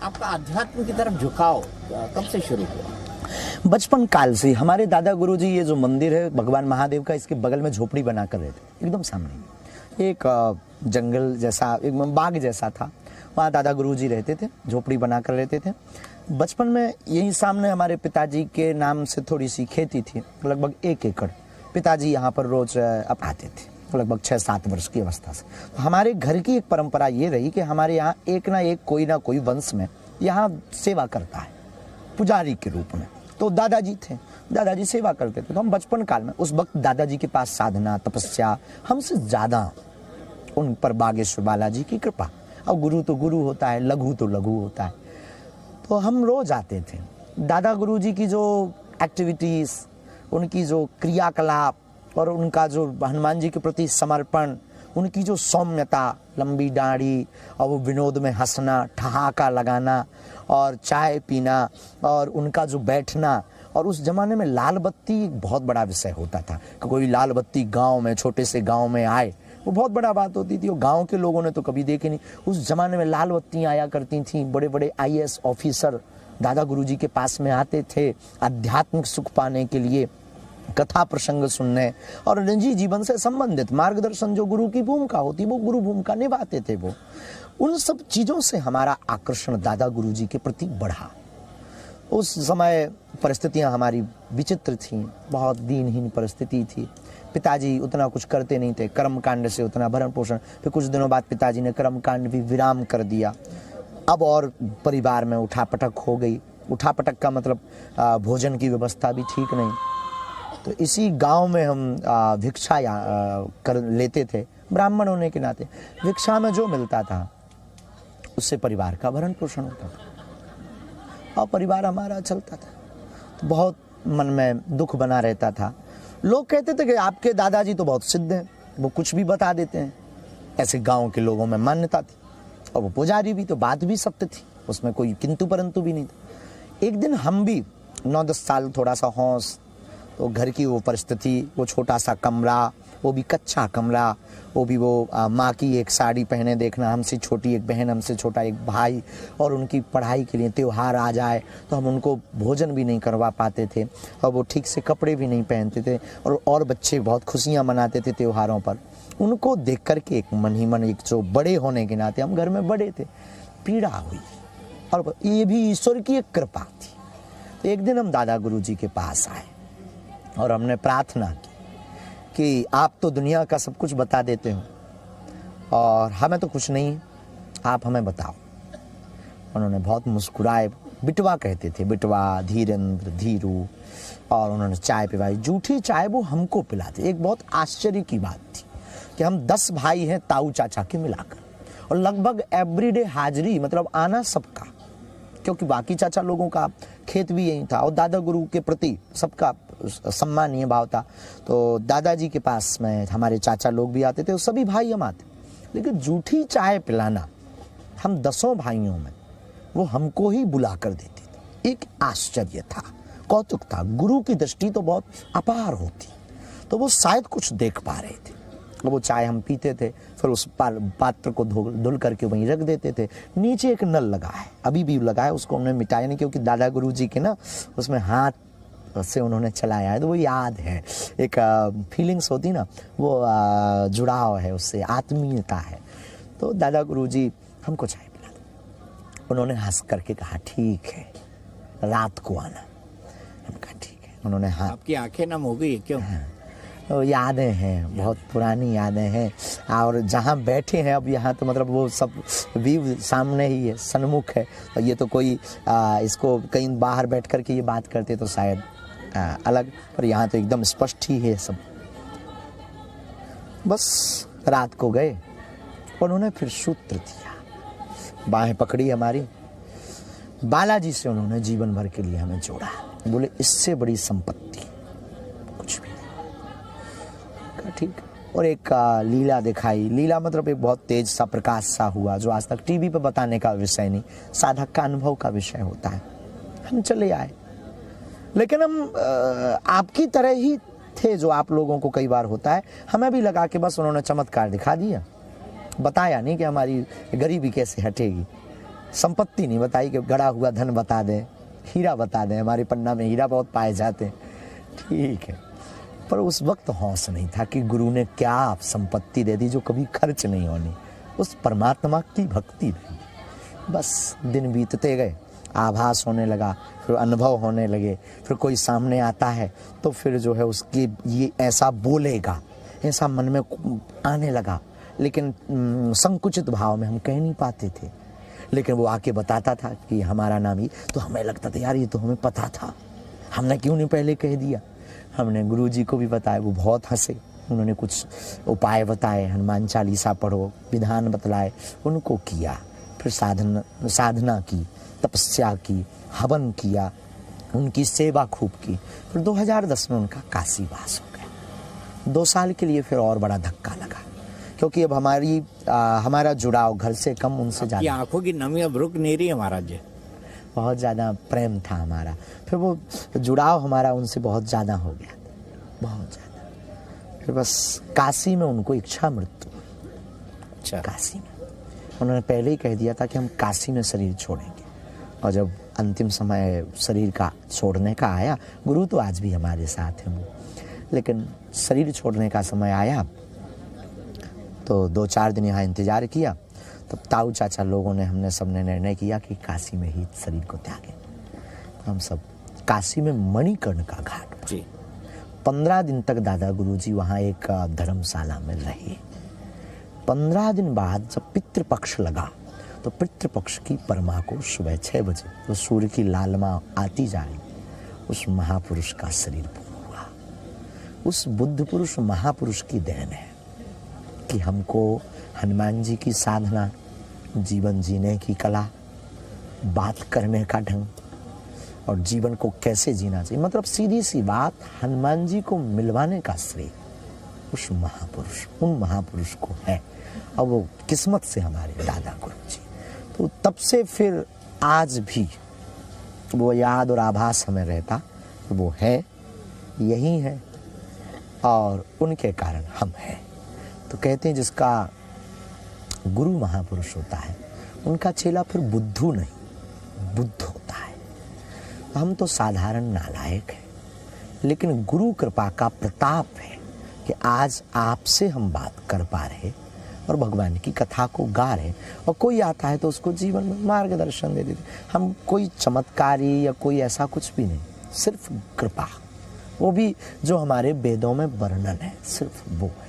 आपका अध्यात्म की तरफ झुकाव कब से शुरू हुआ? बचपन काल से हमारे दादा गुरुजी, ये जो मंदिर है भगवान महादेव का, इसके बगल में झोपड़ी बना कर रहते, एकदम सामने एक जंगल जैसा, एक बाग जैसा था, वहाँ दादा गुरुजी रहते थे, झोपड़ी बना कर रहते थे। बचपन में यहीं सामने हमारे पिताजी के नाम से थोड़ी सी खेती थी, लगभग 1 एकड़। पिताजी यहाँ पर रोज आते थे, लगभग 6-7 वर्ष की अवस्था से। तो हमारे घर की एक परंपरा ये रही कि हमारे यहाँ एक ना कोई वंश में यहाँ सेवा करता है, पुजारी के रूप में। तो दादाजी थे, दादाजी सेवा करते थे। तो हम बचपन काल में उस वक्त दादाजी के पास साधना तपस्या हमसे ज़्यादा, उन पर बागेश्वर बालाजी की कृपा। अब गुरु तो गुरु होता है, लघु तो लघु होता है। तो हम रोज आते थे। दादा गुरुजी की जो एक्टिविटीज़, उनकी जो क्रियाकलाप और उनका जो हनुमान जी के प्रति समर्पण, उनकी जो सौम्यता, लंबी दाढ़ी और वो विनोद में हंसना, ठहाका लगाना और चाय पीना और उनका जो बैठना। और उस जमाने में लाल बत्ती एक बहुत बड़ा विषय होता था कि कोई लाल बत्ती गांव में, छोटे से गांव में आए, वो बहुत बड़ा बात होती थी। वो गांव के लोगों ने तो कभी देखी नहीं। उस जमाने में लाल बत्तियां आया करती थी। बड़े बड़े IAS ऑफिसर दादा गुरुजी के पास में आते थे आध्यात्मिक सुख पाने के लिए, कथा प्रसंग सुनने और निजी जीवन से संबंधित मार्गदर्शन जो गुरु की भूमिका होती, वो गुरु भूमिका निभाते थे। वो उन सब चीज़ों से हमारा आकर्षण दादा गुरुजी के प्रति बढ़ा। उस समय परिस्थितियां हमारी विचित्र थीं, बहुत दीनहीन परिस्थिति थी। पिताजी उतना कुछ करते नहीं थे, कर्मकांड से उतना भरण पोषण। फिर कुछ दिनों बाद पिताजी ने कर्मकांड भी विराम कर दिया। अब और परिवार में उठापटक हो गई। उठापटक का मतलब भोजन की व्यवस्था भी ठीक नहीं। तो इसी गांव में हम भिक्षा कर लेते थे, ब्राह्मण होने के नाते। भिक्षा में जो मिलता था उससे परिवार का भरण पोषण होता था और परिवार हमारा चलता था। तो बहुत मन में दुख बना रहता था। लोग कहते थे कि आपके दादाजी तो बहुत सिद्ध हैं, वो कुछ भी बता देते हैं। ऐसे गांव के लोगों में मान्यता थी और वो पुजारी भी, तो बात भी सत्य थी, उसमें कोई किंतु परंतु भी नहीं था। एक दिन हम भी 9-10 साल, थोड़ा सा होश, तो घर की वो परिस्थिति, वो छोटा सा कमरा, वो भी कच्चा कमरा, वो भी वो माँ की एक साड़ी पहने देखना, हमसे छोटी एक बहन, हमसे छोटा एक भाई, और उनकी पढ़ाई के लिए त्योहार आ जाए तो हम उनको भोजन भी नहीं करवा पाते थे और वो ठीक से कपड़े भी नहीं पहनते थे। और बच्चे बहुत खुशियाँ मनाते थे त्योहारों पर। उनको देख कर के एक मन ही मन, एक जो बड़े होने के नाते हम घर में बड़े थे, पीड़ा हुई। और ये भी ईश्वर की एक कृपा थी। तो एक दिन हम दादा गुरुजी के पास आए और हमने प्रार्थना की कि आप तो दुनिया का सब कुछ बता देते हो और हमें तो कुछ नहीं, आप हमें बताओ। उन्होंने बहुत मुस्कुराए, बिटवा कहते थे, बिटवा, धीरेन्द्र, धीरू, और उन्होंने चाय पिलाई, जूठी चाय वो हमको पिलाते। एक बहुत आश्चर्य की बात थी कि हम 10 भाई हैं ताऊ चाचा के मिलाकर, और लगभग एवरीडे हाजिरी, मतलब आना सबका, क्योंकि बाकी चाचा लोगों का खेत भी यही था और दादा गुरु के प्रति सबका सम्मानीय भाव था। तो दादाजी के पास में हमारे चाचा लोग भी आते थे और सभी भाई हम आते। लेकिन जूठी चाय पिलाना हम 10 भाइयों में वो हमको ही बुला कर देते थे। एक आश्चर्य था, कौतुक था। गुरु की दृष्टि तो बहुत अपार होती, तो वो शायद कुछ देख पा रहे थे। वो चाय हम पीते थे, फिर उस पात्र को धुल करके वहीं रख देते थे। नीचे एक नल लगा है, अभी भी लगा है, उसको हमने मिटाया नहीं, क्योंकि दादा गुरु जी के ना उसमें हाथ से उन्होंने चलाया है, तो वो याद है। एक फीलिंग्स होती ना, वो जुड़ाव है उससे, आत्मीयता है। तो दादा गुरु जी हमको चाय पिला दो। उन्होंने हंस करके कहा ठीक है, रात को आना। हम कहा ठीक है। उन्होंने हाँ। आपकी आंखें नम हो गई क्यों? तो यादें हैं, बहुत पुरानी यादें हैं। और जहाँ बैठे हैं अब, यहाँ तो मतलब वो सब व्यू सामने ही है, सन्मुख है। और ये तो कोई इसको कहीं बाहर बैठ कर के ये बात करते तो शायद अलग, पर यहाँ तो एकदम स्पष्ट ही है सब। बस रात को गए और उन्होंने फिर सूत्र दिया, बाहें पकड़ी हमारी, बालाजी से उन्होंने जीवन भर के लिए हमें जोड़ा। बोले इससे बड़ी संपत्ति कुछ भी नहीं। ठीक। और एक लीला दिखाई। लीला मतलब एक बहुत तेज सा प्रकाश सा हुआ, जो आज तक टीवी पे बताने का विषय नहीं, साधक का अनुभव का विषय होता है। हम चले आए, लेकिन हम आपकी तरह ही थे, जो आप लोगों को कई बार होता है। हमें भी लगा कि बस उन्होंने चमत्कार दिखा दिया, बताया नहीं कि हमारी गरीबी कैसे हटेगी। संपत्ति नहीं बताई कि गड़ा हुआ धन बता दें, हीरा बता दें, हमारे पन्ना में हीरा बहुत पाए जाते हैं, ठीक है, पर उस वक्त होश नहीं था कि गुरु ने क्या संपत्ति दे दी जो कभी खर्च नहीं होनी। उस परमात्मा की भक्ति नहीं। बस दिन बीतते गए, आभास होने लगा, फिर अनुभव होने लगे, फिर कोई सामने आता है तो फिर जो है उसकी ये ऐसा बोलेगा, ऐसा मन में आने लगा, लेकिन संकुचित भाव में हम कह नहीं पाते थे। लेकिन वो आके बताता था कि हमारा नाम ही, तो हमें लगता था यार ये तो हमें पता था, हमने क्यों नहीं पहले कह दिया। हमने गुरुजी को भी बताया, वो बहुत हंसे, उन्होंने कुछ उपाय बताए, हनुमान चालीसा पढ़ो, विधान बतलाए, उनको किया, फिर साधना की, तपस्या की, हवन किया, उनकी सेवा खूब की। फिर 2010 में उनका काशी वास हो गया। 2 साल के लिए फिर और बड़ा धक्का लगा, क्योंकि अब हमारा जुड़ाव घर से कम, उनसे ज्यादा, आंखों की नमी अब रुक नहीं रही है महाराज जी। बहुत ज़्यादा प्रेम था हमारा, फिर वो जुड़ाव हमारा उनसे बहुत ज़्यादा हो गया, बहुत ज़्यादा। फिर बस काशी में उनको इच्छा मृत्यु। अच्छा। काशी में उन्होंने पहले ही कह दिया था कि हम काशी में शरीर छोड़ेंगे, और जब अंतिम समय शरीर का छोड़ने का आया, गुरु तो आज भी हमारे साथ हैं वो, लेकिन शरीर छोड़ने का समय आया तो 2-4 दिन यहाँ इंतज़ार किया। तब ताऊ चाचा लोगों ने, हमने सबने निर्णय किया कि काशी में ही शरीर को त्यागें। तो हम सब काशी में मणिकर्ण का घाट पर जी 15 दिन तक दादा गुरुजी वहाँ एक धर्मशाला में रहे। 15 दिन बाद जब पितृपक्ष लगा तो पितृपक्ष की परमा को सुबह 6 बजे तो सूर्य की लालमा आती जा रही, उस महापुरुष का शरीर पूर्ण हुआ। उस बुद्ध पुरुष महापुरुष की देन है कि हमको हनुमान जी की साधना, जीवन जीने की कला, बात करने का ढंग और जीवन को कैसे जीना चाहिए, मतलब सीधी सी बात, हनुमान जी को मिलवाने का श्रेय उस महापुरुष, उन महापुरुष को है। और वो किस्मत से हमारे दादा गुरु जी, तो तब से फिर आज भी वो याद और आभास हमें रहता, वो है, यही है, और उनके कारण हम हैं। तो कहते हैं जिसका गुरु महापुरुष होता है उनका चेला फिर बुद्धू नहीं, बुद्ध होता है। हम तो साधारण नालायक हैं, लेकिन गुरु कृपा का प्रताप है कि आज आपसे हम बात कर पा रहे और भगवान की कथा को गा रहे, और कोई आता है तो उसको जीवन में मार्गदर्शन दे देते। हम कोई चमत्कारी या कोई ऐसा कुछ भी नहीं, सिर्फ कृपा, वो भी जो हमारे वेदों में वर्णन है, सिर्फ वो है।